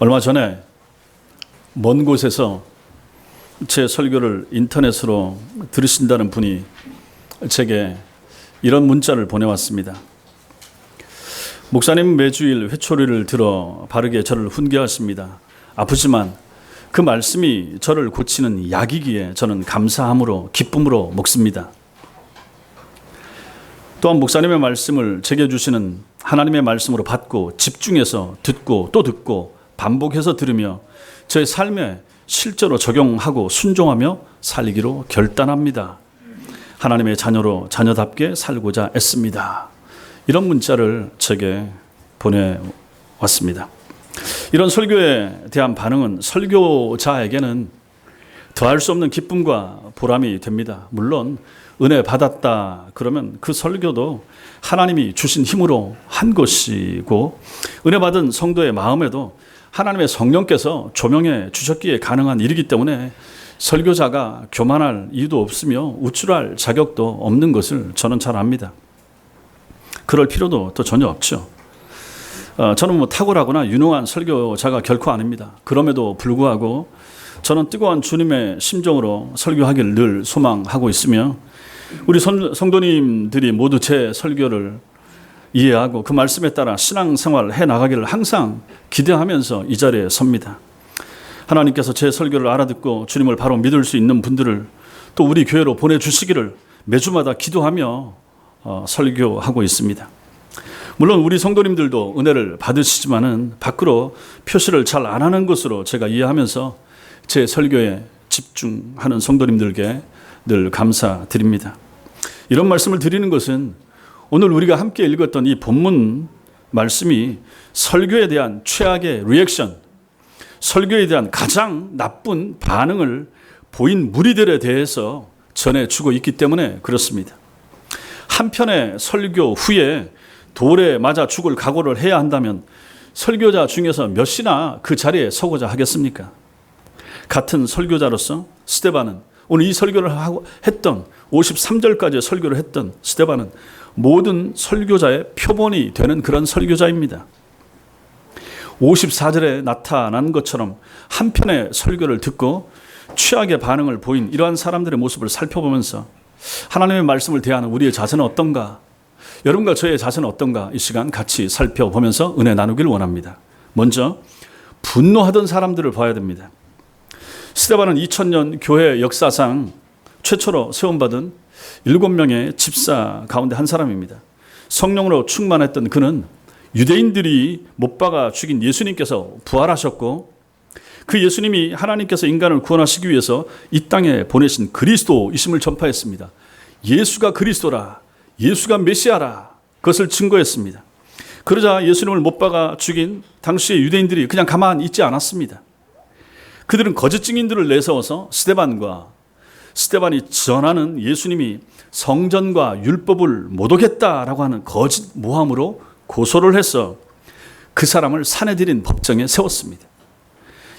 얼마 전에 먼 곳에서 제 설교를 인터넷으로 들으신다는 분이 제게 이런 문자를 보내왔습니다. 목사님 매주일 회초리를 들어 바르게 저를 훈계하십니다. 아프지만 그 말씀이 저를 고치는 약이기에 저는 감사함으로 기쁨으로 먹습니다. 또한 목사님의 말씀을 제게 주시는 하나님의 말씀으로 받고 집중해서 듣고 또 듣고 반복해서 들으며 제 삶에 실제로 적용하고 순종하며 살기로 결단합니다. 하나님의 자녀로 자녀답게 살고자 애씁니다. 이런 문자를 제게 보내왔습니다. 이런 설교에 대한 반응은 설교자에게는 더할 수 없는 기쁨과 보람이 됩니다. 물론 은혜 받았다 그러면 그 설교도 하나님이 주신 힘으로 한 것이고 은혜 받은 성도의 마음에도 하나님의 성령께서 조명해 주셨기에 가능한 일이기 때문에 설교자가 교만할 이유도 없으며 우쭐할 자격도 없는 것을 저는 잘 압니다. 그럴 필요도 또 전혀 없죠. 저는 탁월하거나 유능한 설교자가 결코 아닙니다. 그럼에도 불구하고 저는 뜨거운 주님의 심정으로 설교하기를 늘 소망하고 있으며 우리 성도님들이 모두 제 설교를 이해하고 그 말씀에 따라 신앙생활을 해나가기를 항상 기대하면서 이 자리에 섭니다. 하나님께서 제 설교를 알아듣고 주님을 바로 믿을 수 있는 분들을 또 우리 교회로 보내주시기를 매주마다 기도하며 설교하고 있습니다. 물론 우리 성도님들도 은혜를 받으시지만은 밖으로 표시를 잘 안 하는 것으로 제가 이해하면서 제 설교에 집중하는 성도님들께 늘 감사드립니다. 이런 말씀을 드리는 것은 오늘 우리가 함께 읽었던 이 본문 말씀이 설교에 대한 최악의 리액션, 설교에 대한 가장 나쁜 반응을 보인 무리들에 대해서 전해주고 있기 때문에 그렇습니다. 한편의 설교 후에 돌에 맞아 죽을 각오를 해야 한다면 설교자 중에서 몇이나 그 자리에 서고자 하겠습니까? 같은 설교자로서 스데반은 오늘 이 설교를 했던 53절까지 설교를 했던 스데반은 모든 설교자의 표본이 되는 그런 설교자입니다. 54절에 나타난 것처럼 한편의 설교를 듣고 최악의 반응을 보인 이러한 사람들의 모습을 살펴보면서 하나님의 말씀을 대하는 우리의 자세는 어떤가? 여러분과 저의 자세는 어떤가? 이 시간 같이 살펴보면서 은혜 나누길 원합니다. 먼저 분노하던 사람들을 봐야 됩니다. 스데반은 2000년 교회 역사상 최초로 세움받은 7명의 집사 가운데 한 사람입니다. 성령으로 충만했던 그는 유대인들이 못 박아 죽인 예수님께서 부활하셨고 그 예수님이 하나님께서 인간을 구원하시기 위해서 이 땅에 보내신 그리스도이심을 전파했습니다. 예수가 그리스도라, 예수가 메시아라, 그것을 증거했습니다. 그러자 예수님을 못 박아 죽인 당시의 유대인들이 그냥 가만히 있지 않았습니다. 그들은 거짓 증인들을 내세워서 스데반이 전하는 예수님이 성전과 율법을 모독했다라고 하는 거짓 모함으로 고소를 해서 그 사람을 산에 들인 법정에 세웠습니다.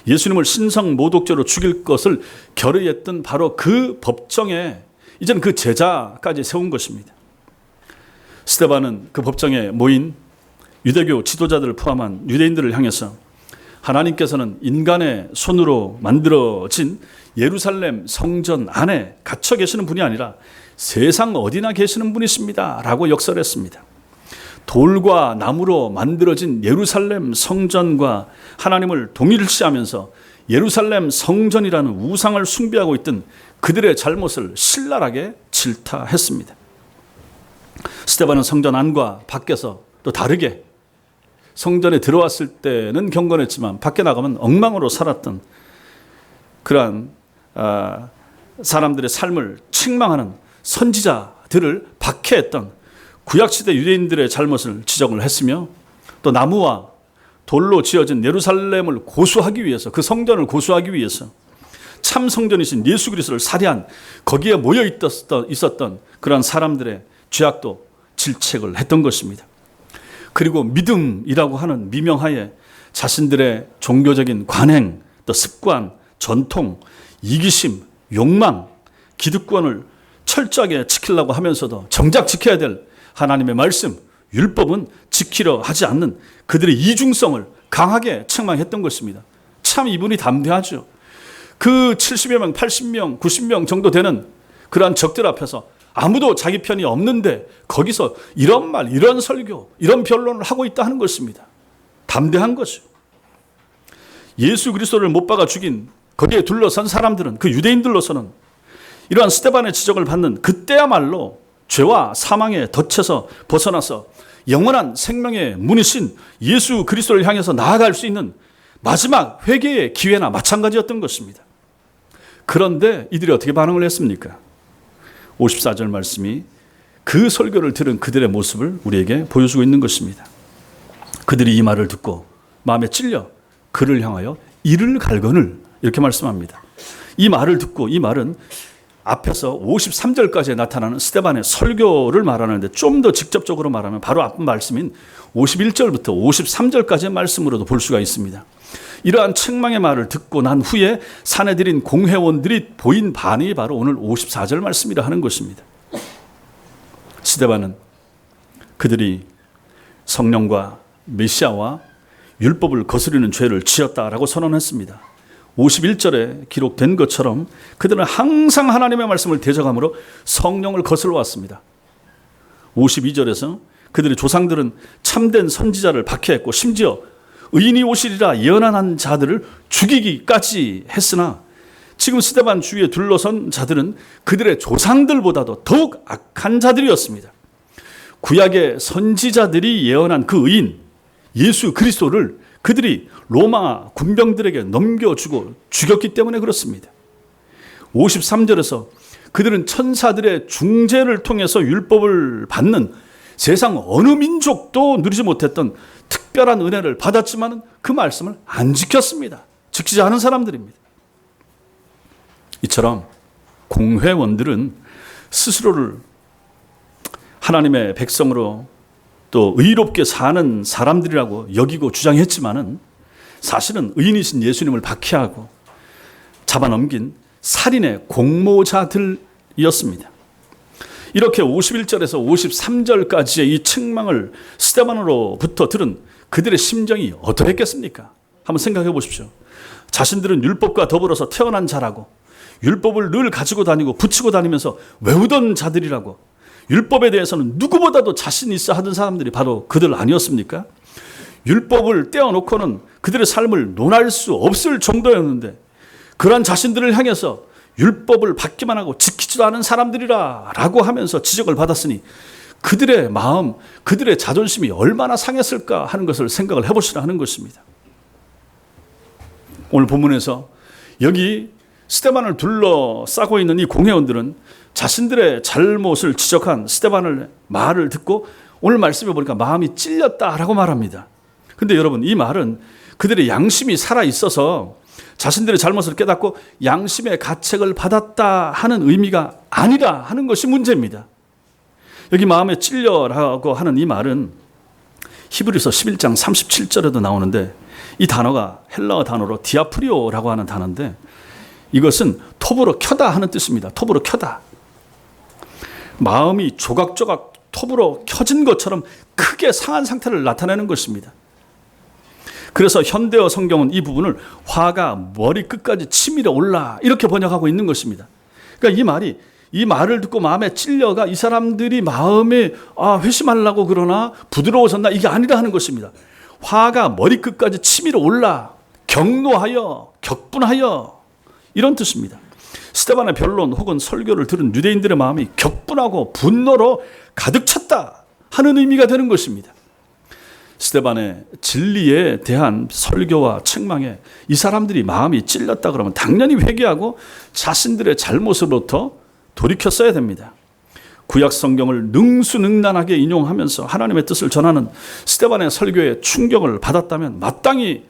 예수님을 신성 모독죄로 죽일 것을 결의했던 바로 그 법정에 이제는 그 제자까지 세운 것입니다. 스데반은 그 법정에 모인 유대교 지도자들을 포함한 유대인들을 향해서 하나님께서는 인간의 손으로 만들어진 예루살렘 성전 안에 갇혀 계시는 분이 아니라 세상 어디나 계시는 분이십니다 라고 역설했습니다. 돌과 나무로 만들어진 예루살렘 성전과 하나님을 동일시하면서 예루살렘 성전이라는 우상을 숭배하고 있던 그들의 잘못을 신랄하게 질타했습니다. 스데반은 성전 안과 밖에서 또 다르게 성전에 들어왔을 때는 경건했지만 밖에 나가면 엉망으로 살았던 그러한 사람들의 삶을 책망하는 선지자들을 박해했던 구약시대 유대인들의 잘못을 지적을 했으며 또 나무와 돌로 지어진 예루살렘을 고수하기 위해서 그 성전을 고수하기 위해서 참 성전이신 예수 그리스도를 살해한 거기에 모여 있었던 그러한 사람들의 죄악도 질책을 했던 것입니다. 그리고 믿음이라고 하는 미명하에 자신들의 종교적인 관행, 또 습관, 전통, 이기심, 욕망, 기득권을 철저하게 지키려고 하면서도 정작 지켜야 될 하나님의 말씀, 율법은 지키려 하지 않는 그들의 이중성을 강하게 책망했던 것입니다. 참 이분이 담대하죠. 그 70여 명, 80명, 90명 정도 되는 그러한 적들 앞에서 아무도 자기 편이 없는데 거기서 이런 말, 이런 설교, 이런 변론을 하고 있다 하는 것입니다. 담대한 거죠. 예수 그리스도를 못 박아 죽인 거기에 둘러선 사람들은, 그 유대인들로서는 이러한 스데반의 지적을 받는 그때야말로 죄와 사망의 덫에서 벗어나서 영원한 생명의 문이신 예수 그리스도를 향해서 나아갈 수 있는 마지막 회개의 기회나 마찬가지였던 것입니다. 그런데 이들이 어떻게 반응을 했습니까? 54절 말씀이 그 설교를 들은 그들의 모습을 우리에게 보여주고 있는 것입니다. 그들이 이 말을 듣고 마음에 찔려 그를 향하여 이를 갈거늘, 이렇게 말씀합니다. 이 말을 듣고, 이 말은 앞에서 53절까지 나타나는 스데반의 설교를 말하는데 좀 더 직접적으로 말하면 바로 앞 말씀인 51절부터 53절까지의 말씀으로도 볼 수가 있습니다. 이러한 책망의 말을 듣고 난 후에 산에 들인 공회원들이 보인 반응이 바로 오늘 54절 말씀이라 하는 것입니다. 스데반은 그들이 성령과 메시아와 율법을 거스르는 죄를 지었다라고 선언했습니다. 51절에 기록된 것처럼 그들은 항상 하나님의 말씀을 대적함으로 성령을 거슬러 왔습니다. 52절에서 그들의 조상들은 참된 선지자를 박해했고 심지어 의인이 오시리라 예언한 자들을 죽이기까지 했으나 지금 스데반 주위에 둘러선 자들은 그들의 조상들보다도 더욱 악한 자들이었습니다. 구약의 선지자들이 예언한 그 의인 예수 그리스도를 그들이 로마 군병들에게 넘겨주고 죽였기 때문에 그렇습니다. 53절에서 그들은 천사들의 중재를 통해서 율법을 받는 세상 어느 민족도 누리지 못했던 특별한 은혜를 받았지만 그 말씀을 안 지켰습니다. 지키지 않은 사람들입니다. 이처럼 공회원들은 스스로를 하나님의 백성으로 또 의롭게 사는 사람들이라고 여기고 주장했지만은 사실은 의인이신 예수님을 박해하고 잡아넘긴 살인의 공모자들이었습니다. 이렇게 51절에서 53절까지의 이 책망을 스데반으로부터 들은 그들의 심정이 어떠했겠습니까? 한번 생각해 보십시오. 자신들은 율법과 더불어서 태어난 자라고 율법을 늘 가지고 다니고 붙이고 다니면서 외우던 자들이라고 율법에 대해서는 누구보다도 자신 있어 하던 사람들이 바로 그들 아니었습니까? 율법을 떼어놓고는 그들의 삶을 논할 수 없을 정도였는데 그러한 자신들을 향해서 율법을 받기만 하고 지키지도 않은 사람들이라 라고 하면서 지적을 받았으니 그들의 마음, 그들의 자존심이 얼마나 상했을까 하는 것을 생각을 해보시라 하는 것입니다. 오늘 본문에서 여기 스데반을 둘러싸고 있는 이 공회원들은 자신들의 잘못을 지적한 스데반의 말을 듣고 오늘 말씀해 보니까 마음이 찔렸다라고 말합니다. 근데 여러분, 이 말은 그들의 양심이 살아있어서 자신들의 잘못을 깨닫고 양심의 가책을 받았다 하는 의미가 아니라 하는 것이 문제입니다. 여기 마음에 찔려라고 하는 이 말은 히브리서 11장 37절에도 나오는데 이 단어가 헬라어 단어로 디아프리오라고 하는 단어인데 이것은 톱으로 켜다 하는 뜻입니다. 톱으로 켜다. 마음이 조각조각 톱으로 켜진 것처럼 크게 상한 상태를 나타내는 것입니다. 그래서 현대어 성경은 이 부분을 화가 머리 끝까지 치밀어 올라 이렇게 번역하고 있는 것입니다. 그러니까 이 말을 듣고 마음에 찔려가 이 사람들이 마음에 회심하려고 그러나 부드러워졌나 이게 아니라 하는 것입니다. 화가 머리 끝까지 치밀어 올라 격노하여 격분하여 이런 뜻입니다. 스데반의 변론 혹은 설교를 들은 유대인들의 마음이 격분하고 분노로 가득 찼다 하는 의미가 되는 것입니다. 스데반의 진리에 대한 설교와 책망에 이 사람들이 마음이 찔렸다 그러면 당연히 회개하고 자신들의 잘못으로부터 돌이켰어야 됩니다. 구약 성경을 능수능란하게 인용하면서 하나님의 뜻을 전하는 스데반의 설교에 충격을 받았다면 마땅히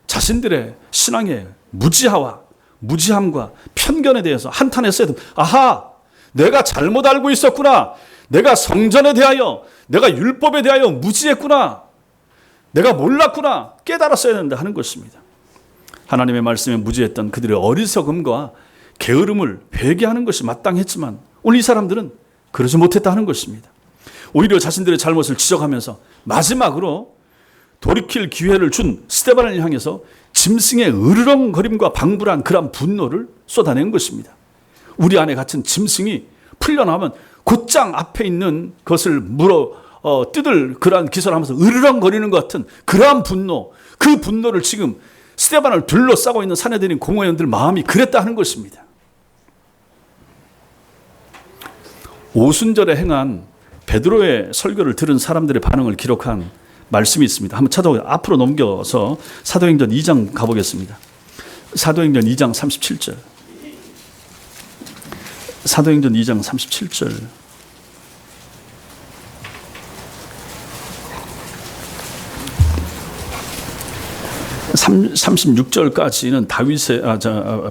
자신들의 신앙의 무지함과 편견에 대해서 한탄했어야 됩니다. 아하, 내가 잘못 알고 있었구나. 내가 성전에 대하여, 내가 율법에 대하여 무지했구나. 내가 몰랐구나. 깨달았어야 된다 하는 것입니다. 하나님의 말씀에 무지했던 그들의 어리석음과 게으름을 회개하는 것이 마땅했지만 오늘 이 사람들은 그러지 못했다 하는 것입니다. 오히려 자신들의 잘못을 지적하면서 마지막으로 돌이킬 기회를 준 스데반을 향해서 짐승의 으르렁거림과 방불한 그런 분노를 쏟아낸 것입니다. 우리 안에 갇힌 짐승이 풀려나면 곧장 앞에 있는 것을 뜯을 그러한 기술을 하면서 으르렁거리는 것 같은 그러한 분노, 그 분노를 지금 스데반을 둘러싸고 있는 산헤드린 공회원들 마음이 그랬다 하는 것입니다. 오순절에 행한 베드로의 설교를 들은 사람들의 반응을 기록한 말씀이 있습니다. 한번 찾아보세요. 앞으로 넘겨서 사도행전 2장 가보겠습니다. 사도행전 2장 37절. 사도행전 2장 37절. 36절까지는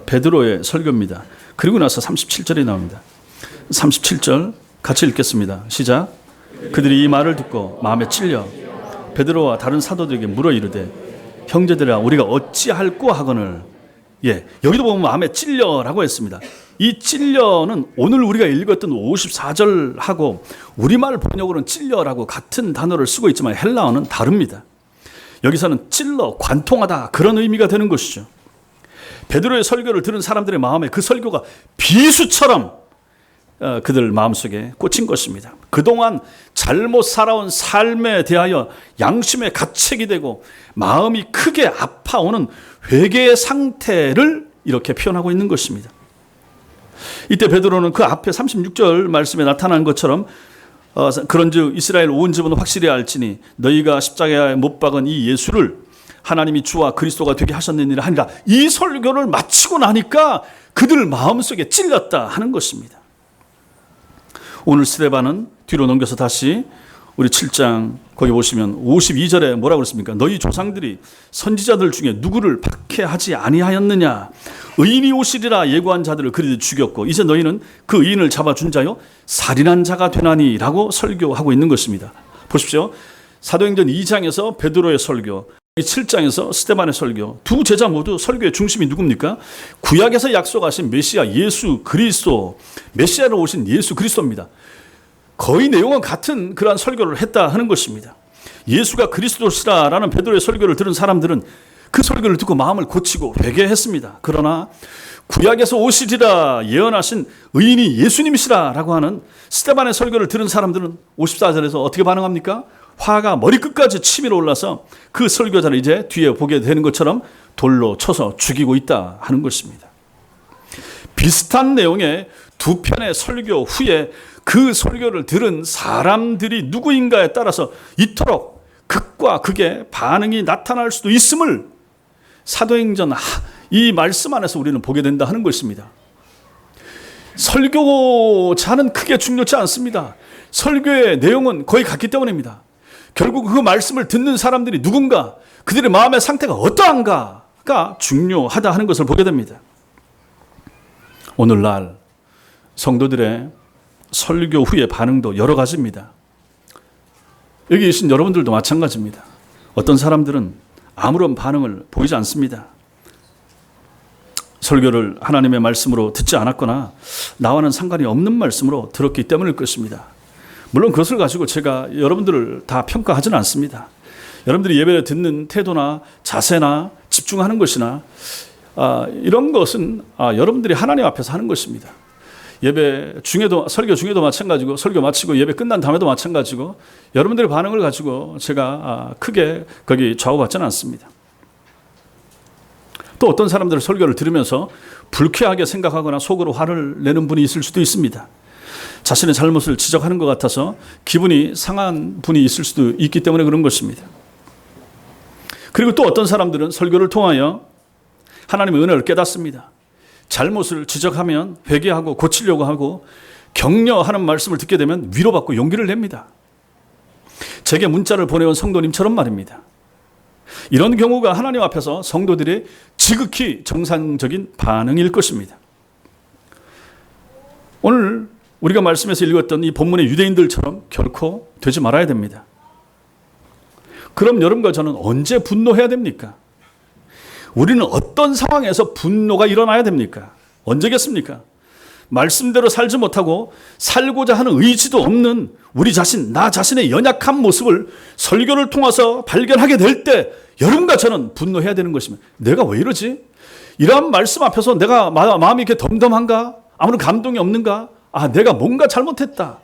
베드로의 설교입니다. 그리고 나서 37절이 나옵니다. 37절 같이 읽겠습니다. 시작. 그들이 이 말을 듣고 마음에 찔려 베드로와 다른 사도들에게 물어 이르되 형제들아 우리가 어찌할꼬 하거늘. 여기도 보면 마음에 찔려라고 했습니다. 이 찔려는 오늘 우리가 읽었던 54절하고 우리말 번역으로는 찔려라고 같은 단어를 쓰고 있지만 헬라어는 다릅니다. 여기서는 찔러 관통하다 그런 의미가 되는 것이죠. 베드로의 설교를 들은 사람들의 마음에 그 설교가 비수처럼 그들 마음속에 꽂힌 것입니다. 그동안 잘못 살아온 삶에 대하여 양심의 가책이 되고 마음이 크게 아파오는 회개의 상태를 이렇게 표현하고 있는 것입니다. 이때 베드로는 그 앞에 36절 말씀에 나타난 것처럼 그런즉 이스라엘 온 집은 확실히 알지니 너희가 십자가에 못 박은 이 예수를 하나님이 주와 그리스도가 되게 하셨느니라 하니라. 이 설교를 마치고 나니까 그들 마음속에 찔렸다 하는 것입니다. 오늘 스데반은 뒤로 넘겨서 다시 우리 7장 거기 보시면 52절에 뭐라고 그랬습니까? 너희 조상들이 선지자들 중에 누구를 박해하지 아니하였느냐? 의인이 오시리라 예고한 자들을 그리도 죽였고 이제 너희는 그 의인을 잡아준 자요 살인한 자가 되나니 라고 설교하고 있는 것입니다. 보십시오. 사도행전 2장에서 베드로의 설교, 7장에서 스데반의 설교, 두 제자 모두 설교의 중심이 누굽니까? 구약에서 약속하신 메시아 예수 그리스도, 메시아로 오신 예수 그리스도입니다. 거의 내용은 같은 그러한 설교를 했다 하는 것입니다. 예수가 그리스도시라라는 베드로의 설교를 들은 사람들은 그 설교를 듣고 마음을 고치고 회개했습니다. 그러나 구약에서 오시리라 예언하신 의인이 예수님이시라라고 하는 스데반의 설교를 들은 사람들은 54절에서 어떻게 반응합니까? 화가 머리끝까지 치밀어 올라서 그 설교자를 이제 뒤에 보게 되는 것처럼 돌로 쳐서 죽이고 있다 하는 것입니다. 비슷한 내용의 두 편의 설교 후에 그 설교를 들은 사람들이 누구인가에 따라서 이토록 극과 극의 반응이 나타날 수도 있음을 사도행전 이 말씀 안에서 우리는 보게 된다 하는 것입니다. 설교자는 크게 중요치 않습니다. 설교의 내용은 거의 같기 때문입니다. 결국 그 말씀을 듣는 사람들이 누군가, 그들의 마음의 상태가 어떠한가가 중요하다 하는 것을 보게 됩니다. 오늘날 성도들의 설교 후의 반응도 여러 가지입니다. 여기 계신 여러분들도 마찬가지입니다. 어떤 사람들은 아무런 반응을 보이지 않습니다. 설교를 하나님의 말씀으로 듣지 않았거나 나와는 상관이 없는 말씀으로 들었기 때문일 것입니다. 물론 그것을 가지고 제가 여러분들을 다 평가하지는 않습니다. 여러분들이 예배를 듣는 태도나 자세나 집중하는 것이나 이런 것은 여러분들이 하나님 앞에서 하는 것입니다. 예배 중에도, 설교 중에도 마찬가지고, 설교 마치고 예배 끝난 다음에도 마찬가지고, 여러분들의 반응을 가지고 제가 크게 거기 좌우받지는 않습니다. 또 어떤 사람들은 설교를 들으면서 불쾌하게 생각하거나 속으로 화를 내는 분이 있을 수도 있습니다. 자신의 잘못을 지적하는 것 같아서 기분이 상한 분이 있을 수도 있기 때문에 그런 것입니다. 그리고 또 어떤 사람들은 설교를 통하여 하나님의 은혜를 깨닫습니다. 잘못을 지적하면 회개하고 고치려고 하고 격려하는 말씀을 듣게 되면 위로받고 용기를 냅니다. 제게 문자를 보내온 성도님처럼 말입니다. 이런 경우가 하나님 앞에서 성도들의 지극히 정상적인 반응일 것입니다. 오늘 우리가 말씀에서 읽었던 이 본문의 유대인들처럼 결코 되지 말아야 됩니다. 그럼 여러분과 저는 언제 분노해야 됩니까? 우리는 어떤 상황에서 분노가 일어나야 됩니까? 언제겠습니까? 말씀대로 살지 못하고 살고자 하는 의지도 없는 우리 자신, 나 자신의 연약한 모습을 설교를 통해서 발견하게 될 때 여러분과 저는 분노해야 되는 것입니다. 내가 왜 이러지? 이러한 말씀 앞에서 내가 마음이 이렇게 덤덤한가? 아무런 감동이 없는가? 내가 뭔가 잘못했다.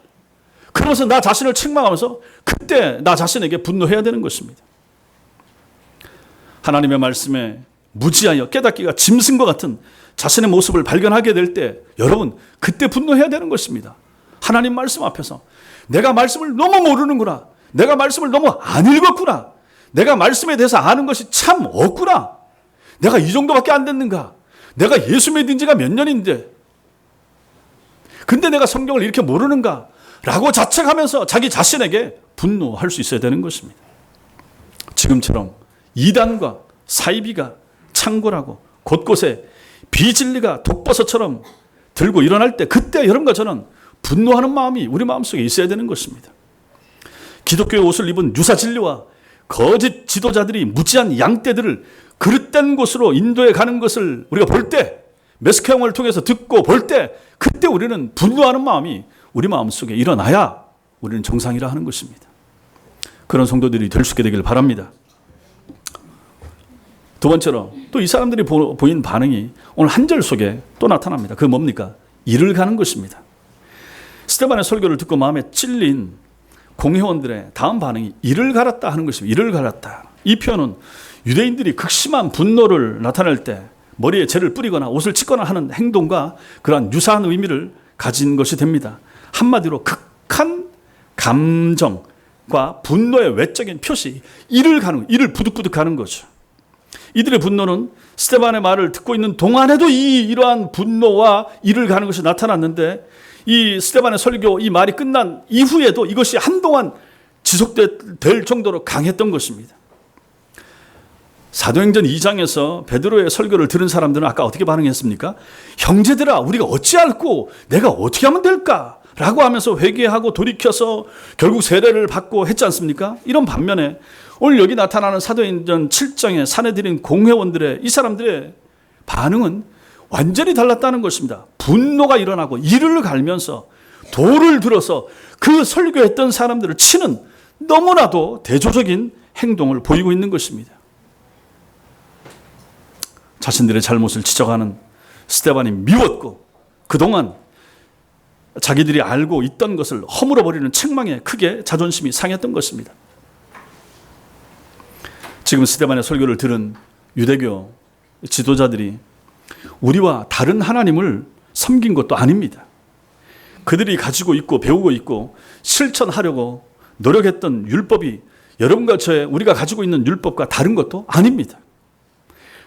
그러면서 나 자신을 책망하면서 그때 나 자신에게 분노해야 되는 것입니다. 하나님의 말씀에 무지하여 깨닫기가 짐승과 같은 자신의 모습을 발견하게 될 때 여러분 그때 분노해야 되는 것입니다. 하나님 말씀 앞에서 내가 말씀을 너무 모르는구나. 내가 말씀을 너무 안 읽었구나. 내가 말씀에 대해서 아는 것이 참 없구나. 내가 이 정도밖에 안 됐는가. 내가 예수 믿은 지가 몇 년인데 근데 내가 성경을 이렇게 모르는가 라고 자책하면서 자기 자신에게 분노할 수 있어야 되는 것입니다. 지금처럼 이단과 사이비가 창궐하고 곳곳에 비진리가 독버섯처럼 들고 일어날 때 그때 여러분과 저는 분노하는 마음이 우리 마음속에 있어야 되는 것입니다. 기독교의 옷을 입은 유사진리와 거짓 지도자들이 무지한 양떼들을 그릇된 곳으로 인도해 가는 것을 우리가 볼 때, 메스케형을 통해서 듣고 볼 때 그때 우리는 분노하는 마음이 우리 마음속에 일어나야 우리는 정상이라 하는 것입니다. 그런 성도들이 될 수 있게 되길 바랍니다. 두 번째로 또 이 사람들이 보인 반응이 오늘 한 절 속에 또 나타납니다. 그게 뭡니까? 이를 가는 것입니다. 스데반의 설교를 듣고 마음에 찔린 공회원들의 다음 반응이 이를 갈았다 하는 것입니다. 이를 갈았다. 이 표현은 유대인들이 극심한 분노를 나타낼 때 머리에 재를 뿌리거나 옷을 찢거나 하는 행동과 그러한 유사한 의미를 가진 것이 됩니다. 한마디로 극한 감정과 분노의 외적인 표시, 이를 부득부득 가는 거죠. 이들의 분노는 스데반의 말을 듣고 있는 동안에도 이러한 분노와 이를 가는 것이 나타났는데 이 스데반의 설교 이 말이 끝난 이후에도 이것이 한동안 지속될 정도로 강했던 것입니다. 사도행전 2장에서 베드로의 설교를 들은 사람들은 아까 어떻게 반응했습니까? 형제들아 우리가 어찌할꼬 내가 어떻게 하면 될까? 라고 하면서 회개하고 돌이켜서 결국 세례를 받고 했지 않습니까? 이런 반면에 오늘 여기 나타나는 사도행전 7장의 사내들인 공회원들의 이 사람들의 반응은 완전히 달랐다는 것입니다. 분노가 일어나고 이를 갈면서 돌을 들어서 그 설교했던 사람들을 치는 너무나도 대조적인 행동을 보이고 있는 것입니다. 자신들의 잘못을 지적하는 스데반이 미웠고 그동안 자기들이 알고 있던 것을 허물어버리는 책망에 크게 자존심이 상했던 것입니다. 지금 스데반의 설교를 들은 유대교 지도자들이 우리와 다른 하나님을 섬긴 것도 아닙니다. 그들이 가지고 있고 배우고 있고 실천하려고 노력했던 율법이 여러분과 저의 우리가 가지고 있는 율법과 다른 것도 아닙니다.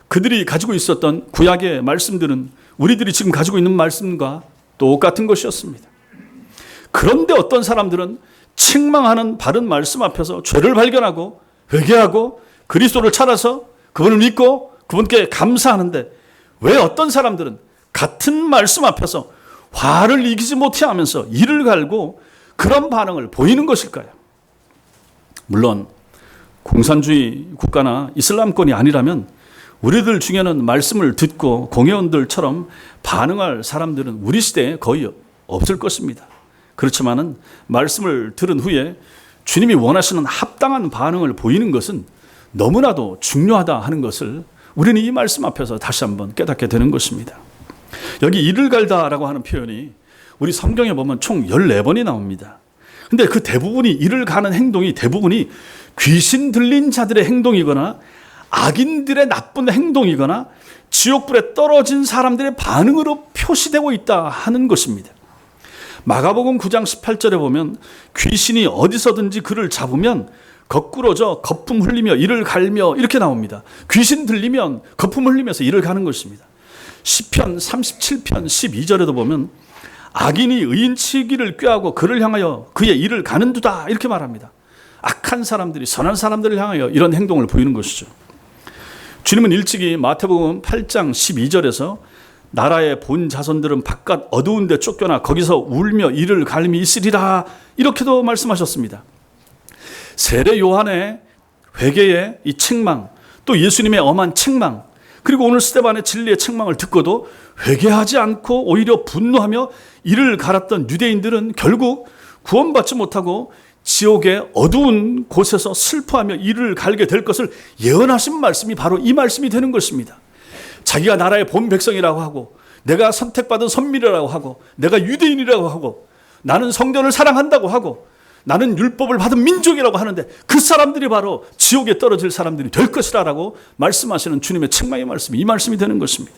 그들이 가지고 있었던 구약의 말씀들은 우리들이 지금 가지고 있는 말씀과 똑같은 것이었습니다. 그런데 어떤 사람들은 책망하는 바른 말씀 앞에서 죄를 발견하고 회개하고 그리스도를 찾아서 그분을 믿고 그분께 감사하는데 왜 어떤 사람들은 같은 말씀 앞에서 화를 이기지 못해 하면서 이를 갈고 그런 반응을 보이는 것일까요? 물론 공산주의 국가나 이슬람권이 아니라면 우리들 중에는 말씀을 듣고 공회원들처럼 반응할 사람들은 우리 시대에 거의 없을 것입니다. 그렇지만은 말씀을 들은 후에 주님이 원하시는 합당한 반응을 보이는 것은 너무나도 중요하다 하는 것을 우리는 이 말씀 앞에서 다시 한번 깨닫게 되는 것입니다. 여기 이를 갈다라고 하는 표현이 우리 성경에 보면 총 14번이 나옵니다. 근데 그 대부분이 이를 가는 행동이 대부분이 귀신 들린 자들의 행동이거나 악인들의 나쁜 행동이거나 지옥불에 떨어진 사람들의 반응으로 표시되고 있다 하는 것입니다. 마가복음 9장 18절에 보면 귀신이 어디서든지 그를 잡으면 거꾸로져 거품 흘리며 이를 갈며 이렇게 나옵니다. 귀신 들리면 거품 흘리면서 이를 가는 것입니다. 시편 37편 12절에도 보면 악인이 의인치기를 꾀하고 그를 향하여 그의 이를 가는도다 이렇게 말합니다. 악한 사람들이 선한 사람들을 향하여 이런 행동을 보이는 것이죠. 주님은 일찍이 마태복음 8장 12절에서 나라의 본 자손들은 바깥 어두운 데 쫓겨나 거기서 울며 이를 갈미 있으리라 이렇게도 말씀하셨습니다. 세례 요한의 회개의 이 책망 또 예수님의 엄한 책망 그리고 오늘 스데반의 진리의 책망을 듣고도 회개하지 않고 오히려 분노하며 이를 갈았던 유대인들은 결국 구원받지 못하고 지옥의 어두운 곳에서 슬퍼하며 이를 갈게 될 것을 예언하신 말씀이 바로 이 말씀이 되는 것입니다. 자기가 나라의 본 백성이라고 하고 내가 선택받은 선민이라고 하고 내가 유대인이라고 하고 나는 성전을 사랑한다고 하고 나는 율법을 받은 민족이라고 하는데 그 사람들이 바로 지옥에 떨어질 사람들이 될 것이라고 말씀하시는 주님의 책망의 말씀이 이 말씀이 되는 것입니다.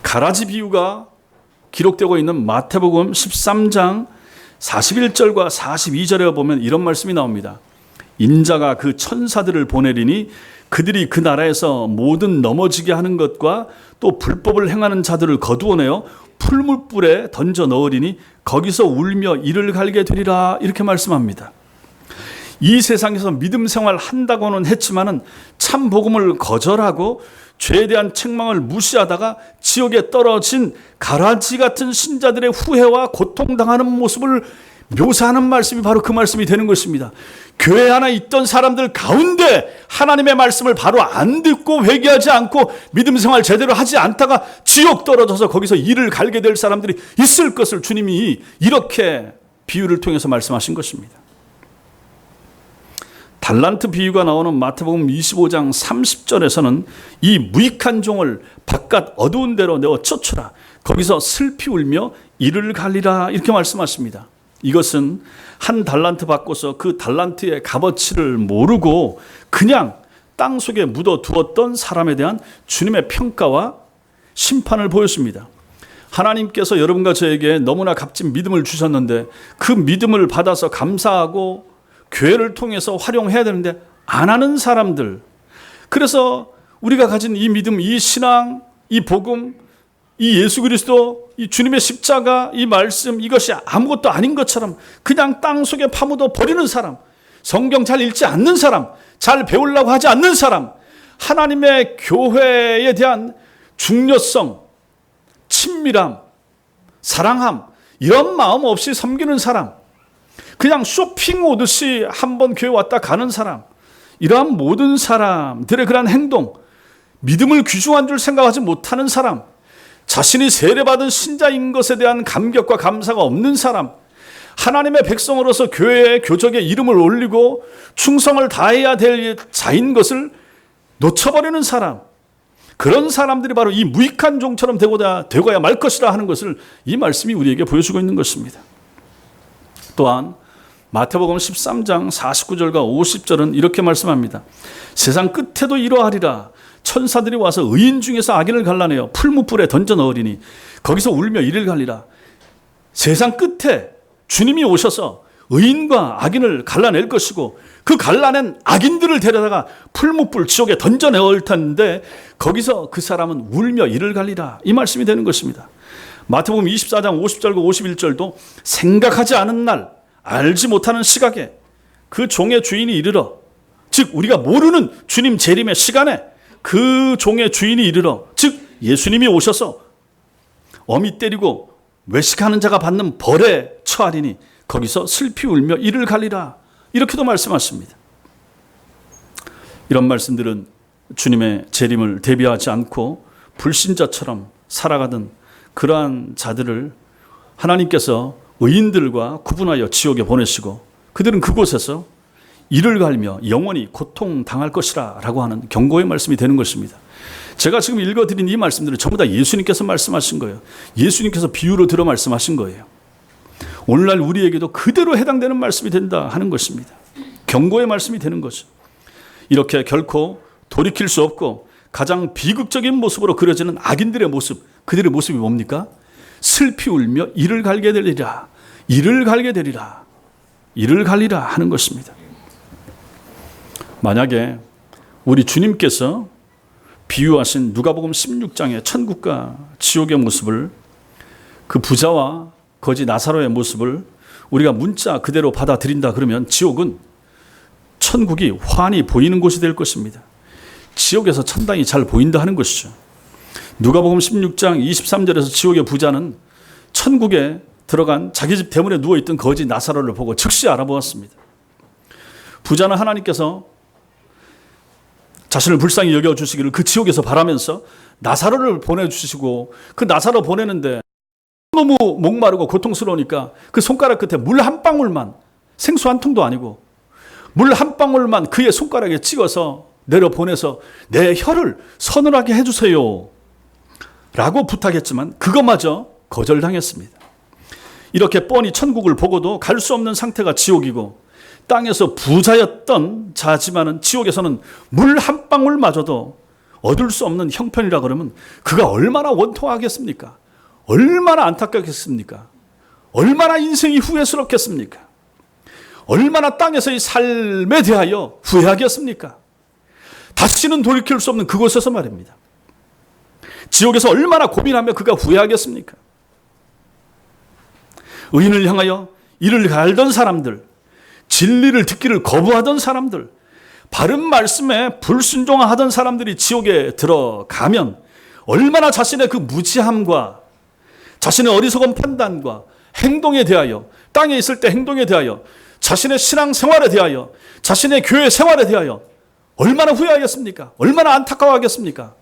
가라지 비유가 기록되고 있는 마태복음 13장 41절과 42절에 보면 이런 말씀이 나옵니다. 인자가 그 천사들을 보내리니 그들이 그 나라에서 모든 넘어지게 하는 것과 또 불법을 행하는 자들을 거두어내어 풀무불에 던져 넣으리니 거기서 울며 이를 갈게 되리라 이렇게 말씀합니다. 이 세상에서 믿음 생활 한다고는 했지만은 참 복음을 거절하고 죄에 대한 책망을 무시하다가 지옥에 떨어진 가라지 같은 신자들의 후회와 고통당하는 모습을 묘사하는 말씀이 바로 그 말씀이 되는 것입니다. 교회 안에 있던 사람들 가운데 하나님의 말씀을 바로 안 듣고 회개하지 않고 믿음 생활 제대로 하지 않다가 지옥 떨어져서 거기서 이를 갈게 될 사람들이 있을 것을 주님이 이렇게 비유를 통해서 말씀하신 것입니다. 달란트 비유가 나오는 마태복음 25장 30절에서는 이 무익한 종을 바깥 어두운 데로 내어 쫓으라. 거기서 슬피 울며 이를 갈리라 이렇게 말씀하십니다. 이것은 한 달란트 받고서 그 달란트의 값어치를 모르고 그냥 땅 속에 묻어두었던 사람에 대한 주님의 평가와 심판을 보였습니다. 하나님께서 여러분과 저에게 너무나 값진 믿음을 주셨는데 그 믿음을 받아서 감사하고 교회를 통해서 활용해야 되는데 안 하는 사람들, 그래서 우리가 가진 이 믿음, 이 신앙, 이 복음, 이 예수 그리스도, 이 주님의 십자가, 이 말씀, 이것이 아무것도 아닌 것처럼 그냥 땅 속에 파묻어 버리는 사람, 성경 잘 읽지 않는 사람, 잘 배우려고 하지 않는 사람, 하나님의 교회에 대한 중요성, 친밀함, 사랑함, 이런 마음 없이 섬기는 사람, 그냥 쇼핑 오듯이 한번 교회 왔다 가는 사람, 이러한 모든 사람들의 그러한 행동, 믿음을 귀중한 줄 생각하지 못하는 사람, 자신이 세례받은 신자인 것에 대한 감격과 감사가 없는 사람, 하나님의 백성으로서 교회의 교적의 이름을 올리고 충성을 다해야 될 자인 것을 놓쳐버리는 사람, 그런 사람들이 바로 이 무익한 종처럼 되고야 말 것이라 하는 것을 이 말씀이 우리에게 보여주고 있는 것입니다. 또한 마태복음 13장 49절과 50절은 이렇게 말씀합니다. 세상 끝에도 이러하리라. 천사들이 와서 의인 중에서 악인을 갈라내어 풀무불에 던져 넣으리니 거기서 울며 이를 갈리라. 세상 끝에 주님이 오셔서 의인과 악인을 갈라낼 것이고 그 갈라낸 악인들을 데려다가 풀무불 지옥에 던져 넣을 텐데 거기서 그 사람은 울며 이를 갈리라. 이 말씀이 되는 것입니다. 마태복음 24장 50절과 51절도 생각하지 않은 날, 알지 못하는 시각에 그 종의 주인이 이르러, 즉 우리가 모르는 주님 재림의 시간에 그 종의 주인이 이르러, 즉 예수님이 오셔서 어미 때리고 외식하는 자가 받는 벌에 처하리니 거기서 슬피 울며 이를 갈리라. 이렇게도 말씀하십니다. 이런 말씀들은 주님의 재림을 대비하지 않고 불신자처럼 살아가던 그러한 자들을 하나님께서 의인들과 구분하여 지옥에 보내시고 그들은 그곳에서 이를 갈며 영원히 고통당할 것이라 라고 하는 경고의 말씀이 되는 것입니다. 제가 지금 읽어드린 이 말씀들은 전부 다 예수님께서 말씀하신 거예요. 예수님께서 비유로 들어 말씀하신 거예요. 오늘날 우리에게도 그대로 해당되는 말씀이 된다 하는 것입니다. 경고의 말씀이 되는 거죠. 이렇게 결코 돌이킬 수 없고 가장 비극적인 모습으로 그려지는 악인들의 모습, 그들의 모습이 뭡니까? 슬피 울며 이를 갈게 되리라. 이를 갈게 되리라. 이를 갈리라 하는 것입니다. 만약에 우리 주님께서 비유하신 누가복음 16장의 천국과 지옥의 모습을, 그 부자와 거지 나사로의 모습을 우리가 문자 그대로 받아들인다 그러면 지옥은 천국이 환히 보이는 곳이 될 것입니다. 지옥에서 천당이 잘 보인다 하는 것이죠. 누가복음 16장 23절에서 지옥의 부자는 천국에 들어간 자기 집 대문에 누워있던 거지 나사로를 보고 즉시 알아보았습니다. 부자는 하나님께서 자신을 불쌍히 여겨주시기를 그 지옥에서 바라면서 나사로를 보내주시고 그 나사로 보내는데 너무 목마르고 고통스러우니까 그 손가락 끝에 물 한 방울만, 생수 한 통도 아니고 물 한 방울만 그의 손가락에 찍어서 내려보내서 내 혀를 서늘하게 해주세요 라고 부탁했지만 그것마저 거절당했습니다. 이렇게 뻔히 천국을 보고도 갈 수 없는 상태가 지옥이고 땅에서 부자였던 자지만은 지옥에서는 물 한 방울마저도 얻을 수 없는 형편이라 그러면 그가 얼마나 원통하겠습니까? 얼마나 안타깝겠습니까? 얼마나 인생이 후회스럽겠습니까? 얼마나 땅에서의 삶에 대하여 후회하겠습니까? 다시는 돌이킬 수 없는 그곳에서 말입니다. 지옥에서 얼마나 고민하며 그가 후회하겠습니까? 의인을 향하여 이를 갈던 사람들, 진리를 듣기를 거부하던 사람들, 바른 말씀에 불순종하던 사람들이 지옥에 들어가면 얼마나 자신의 그 무지함과 자신의 어리석은 판단과 행동에 대하여, 땅에 있을 때 행동에 대하여, 자신의 신앙 생활에 대하여, 자신의 교회 생활에 대하여 얼마나 후회하겠습니까? 얼마나 안타까워하겠습니까?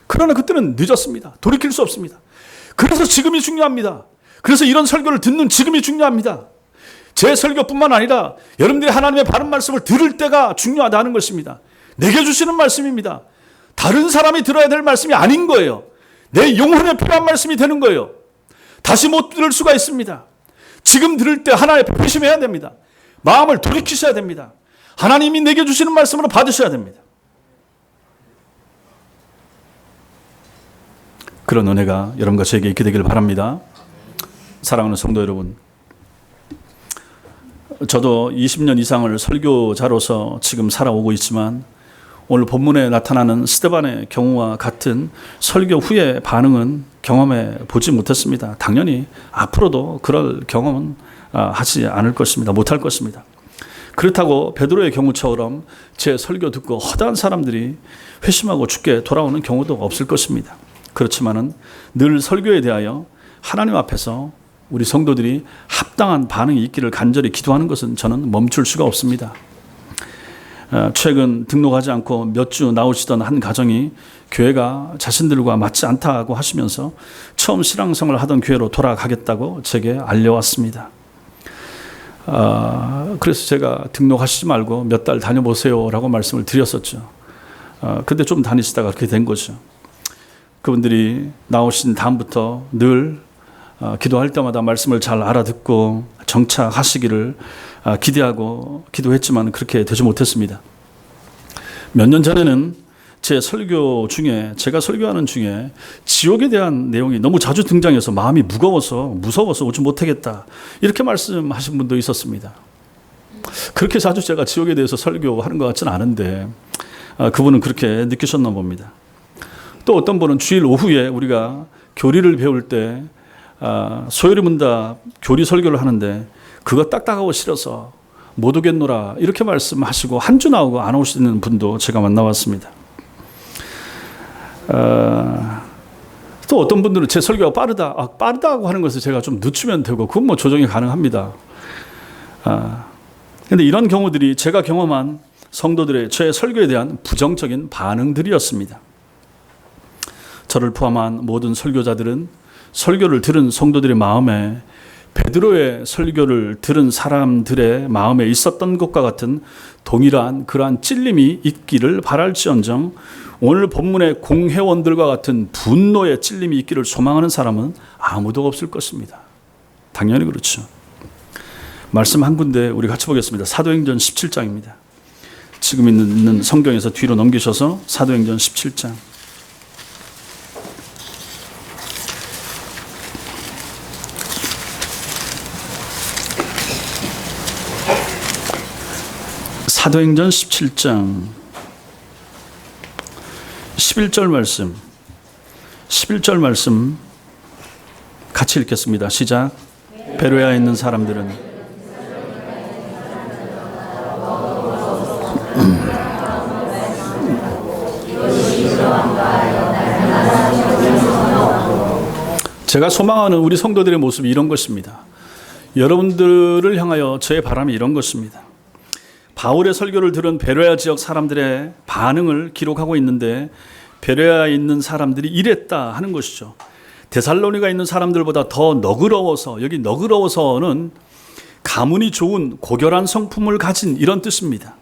그러나 그때는 늦었습니다. 돌이킬 수 없습니다. 그래서 지금이 중요합니다. 그래서 이런 설교를 듣는 지금이 중요합니다. 제 설교뿐만 아니라 여러분들이 하나님의 바른 말씀을 들을 때가 중요하다는 것입니다. 내게 주시는 말씀입니다. 다른 사람이 들어야 될 말씀이 아닌 거예요. 내 영혼에 필요한 말씀이 되는 거예요. 다시 못 들을 수가 있습니다. 지금 들을 때 하나의 회심해야 됩니다. 마음을 돌이키셔야 됩니다. 하나님이 내게 주시는 말씀으로 받으셔야 됩니다. 그런 은혜가 여러분과 저에게 있게 되길 바랍니다. 사랑하는 성도 여러분, 저도 20년 이상을 설교자로서 지금 살아오고 있지만 오늘 본문에 나타나는 스데반의 경우와 같은 설교 후의 반응은 경험해 보지 못했습니다. 당연히 앞으로도 그럴 경험은 하지 않을 것입니다. 못할 것입니다. 그렇다고 베드로의 경우처럼 제 설교 듣고 허다한 사람들이 회심하고 죽게 돌아오는 경우도 없을 것입니다. 그렇지만은 늘 설교에 대하여 하나님 앞에서 우리 성도들이 합당한 반응이 있기를 간절히 기도하는 것은 저는 멈출 수가 없습니다. 최근 등록하지 않고 몇 주 나오시던 한 가정이 교회가 자신들과 맞지 않다고 하시면서 처음 신앙생활을 하던 교회로 돌아가겠다고 제게 알려왔습니다. 그래서 제가 등록하시지 말고 몇 달 다녀보세요 라고 말씀을 드렸었죠. 근데 좀 다니시다가 그렇게 된 거죠. 그분들이 나오신 다음부터 늘 기도할 때마다 말씀을 잘 알아듣고 정착하시기를 기대하고 기도했지만 그렇게 되지 못했습니다. 몇 년 전에는 제 설교 중에, 제가 설교하는 중에 지옥에 대한 내용이 너무 자주 등장해서 마음이 무서워서 오지 못하겠다 이렇게 말씀하신 분도 있었습니다. 그렇게 자주 제가 지옥에 대해서 설교하는 것 같지는 않은데 그분은 그렇게 느끼셨나 봅니다. 또 어떤 분은 주일 오후에 우리가 교리를 배울 때 소요리 문답 교리 설교를 하는데 그거 딱딱하고 싫어서 못 오겠노라 이렇게 말씀하시고 한 주 나오고 안 오시는 분도 제가 만나봤습니다. 또 어떤 분들은 제 설교가 빠르다고 하는 것을 제가 좀 늦추면 되고 그건 뭐 조정이 가능합니다. 그런데 이런 경우들이 제가 경험한 성도들의 제 설교에 대한 부정적인 반응들이었습니다. 저를 포함한 모든 설교자들은 설교를 들은 성도들의 마음에 베드로의 설교를 들은 사람들의 마음에 있었던 것과 같은 동일한 그러한 찔림이 있기를 바랄지언정 오늘 본문의 공회원들과 같은 분노의 찔림이 있기를 소망하는 사람은 아무도 없을 것입니다. 당연히 그렇죠. 말씀 한 군데 우리 같이 보겠습니다. 사도행전 17장입니다. 지금 있는 성경에서 뒤로 넘기셔서 사도행전 17장. 사도행전 17장 11절 말씀 같이 읽겠습니다. 시작. 베로야에 있는 사람들은 제가 소망하는 우리 성도들의 모습이 이런 것입니다. 여러분들을 향하여 저의 바람이 이런 것입니다. 바울의 설교를 들은 베레아 지역 사람들의 반응을 기록하고 있는데 베레아에 있는 사람들이 이랬다 하는 것이죠. 데살로니가에 있는 사람들보다 더 너그러워서, 여기 너그러워서는 가문이 좋은 고결한 성품을 가진 이런 뜻입니다.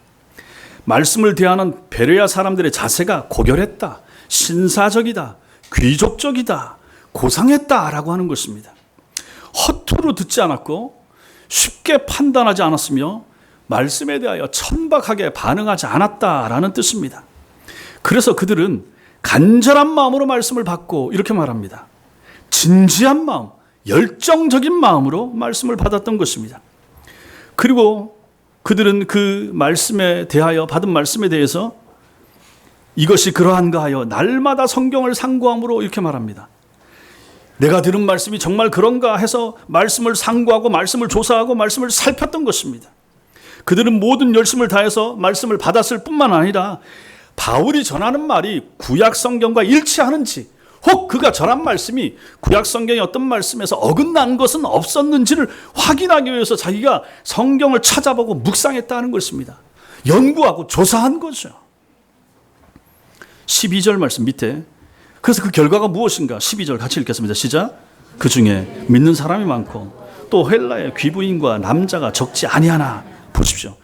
말씀을 대하는 베레아 사람들의 자세가 고결했다, 신사적이다, 귀족적이다, 고상했다라고 하는 것입니다. 허투루 듣지 않았고 쉽게 판단하지 않았으며 말씀에 대하여 천박하게 반응하지 않았다라는 뜻입니다. 그래서 그들은 간절한 마음으로 말씀을 받고 이렇게 말합니다. 진지한 마음, 열정적인 마음으로 말씀을 받았던 것입니다. 그리고 그들은 그 말씀에 대하여, 받은 말씀에 대해서 이것이 그러한가 하여 날마다 성경을 상고함으로 이렇게 말합니다. 내가 들은 말씀이 정말 그런가 해서 말씀을 상고하고 말씀을 조사하고 말씀을 살폈던 것입니다. 그들은 모든 열심을 다해서 말씀을 받았을 뿐만 아니라 바울이 전하는 말이 구약 성경과 일치하는지, 혹 그가 전한 말씀이 구약 성경의 어떤 말씀에서 어긋난 것은 없었는지를 확인하기 위해서 자기가 성경을 찾아보고 묵상했다는 것입니다. 연구하고 조사한 거죠. 12절 말씀 밑에, 그래서 그 결과가 무엇인가? 12절 같이 읽겠습니다. 시작. 그 중에 믿는 사람이 많고 또 헬라의 귀부인과 남자가 적지 아니하나. 보십시오.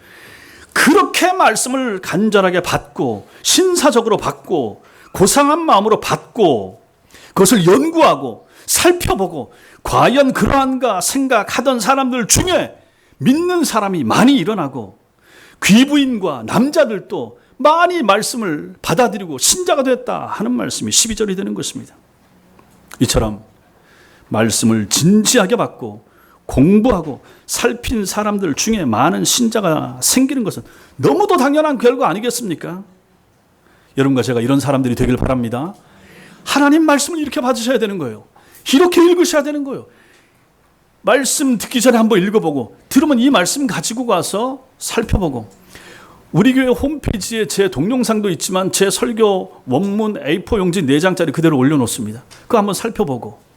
그렇게 말씀을 간절하게 받고 신사적으로 받고 고상한 마음으로 받고 그것을 연구하고 살펴보고 과연 그러한가 생각하던 사람들 중에 믿는 사람이 많이 일어나고 귀부인과 남자들도 많이 말씀을 받아들이고 신자가 됐다 하는 말씀이 12절이 되는 것입니다. 이처럼 말씀을 진지하게 받고 공부하고 살핀 사람들 중에 많은 신자가 생기는 것은 너무도 당연한 결과 아니겠습니까? 여러분과 제가 이런 사람들이 되길 바랍니다. 하나님 말씀을 이렇게 받으셔야 되는 거예요. 이렇게 읽으셔야 되는 거예요. 말씀 듣기 전에 한번 읽어보고, 들으면 이 말씀 가지고 가서 살펴보고, 우리 교회 홈페이지에 제 동영상도 있지만 제 설교 원문 A4 용지 4장짜리 그대로 올려놓습니다. 그거 한번 살펴보고,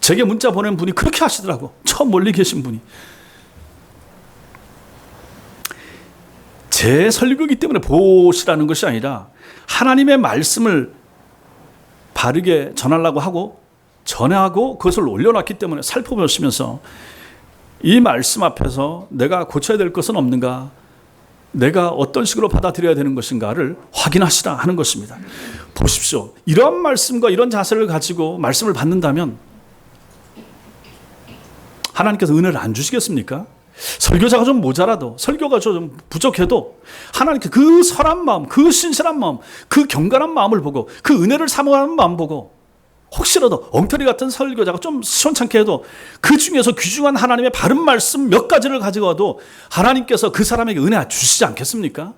제게 문자 보낸 분이 그렇게 하시더라고. 저 멀리 계신 분이. 제 설교이기 때문에 보시라는 것이 아니라 하나님의 말씀을 바르게 전하려고 하고 전하고 그것을 올려놨기 때문에 살펴보시면서 이 말씀 앞에서 내가 고쳐야 될 것은 없는가, 내가 어떤 식으로 받아들여야 되는 것인가를 확인하시라 하는 것입니다. 보십시오. 이런 말씀과 이런 자세를 가지고 말씀을 받는다면 하나님께서 은혜를 안 주시겠습니까? 설교자가 좀 모자라도, 설교가 좀 부족해도 하나님께 그 선한 마음, 그 신실한 마음, 그 경건한 마음을 보고 그 은혜를 사모하는 마음 보고, 혹시라도 엉터리 같은 설교자가 좀 시원찮게 해도 그 중에서 귀중한 하나님의 바른 말씀 몇 가지를 가지고 와도 하나님께서 그 사람에게 은혜 주시지 않겠습니까?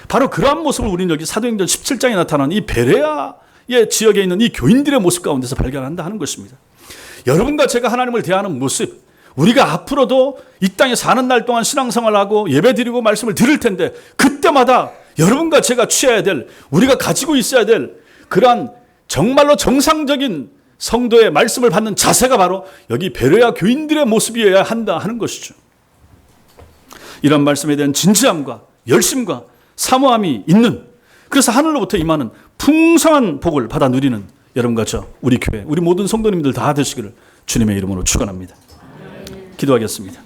바로 그러한 모습을 우리는 여기 사도행전 17장에 나타난 이 베레아의 지역에 있는 이 교인들의 모습 가운데서 발견한다 하는 것입니다. 여러분과 제가 하나님을 대하는 모습, 우리가 앞으로도 이 땅에 사는 날 동안 신앙생활하고 예배드리고 말씀을 들을 텐데 그때마다 여러분과 제가 취해야 될, 우리가 가지고 있어야 될 그러한 정말로 정상적인 성도의 말씀을 받는 자세가 바로 여기 베레아 교인들의 모습이어야 한다 하는 것이죠. 이런 말씀에 대한 진지함과 열심과 사모함이 있는, 그래서 하늘로부터 임하는 풍성한 복을 받아 누리는 여러분과 저, 우리 교회, 우리 모든 성도님들 다 되시기를 주님의 이름으로 축원합니다. 기도하겠습니다.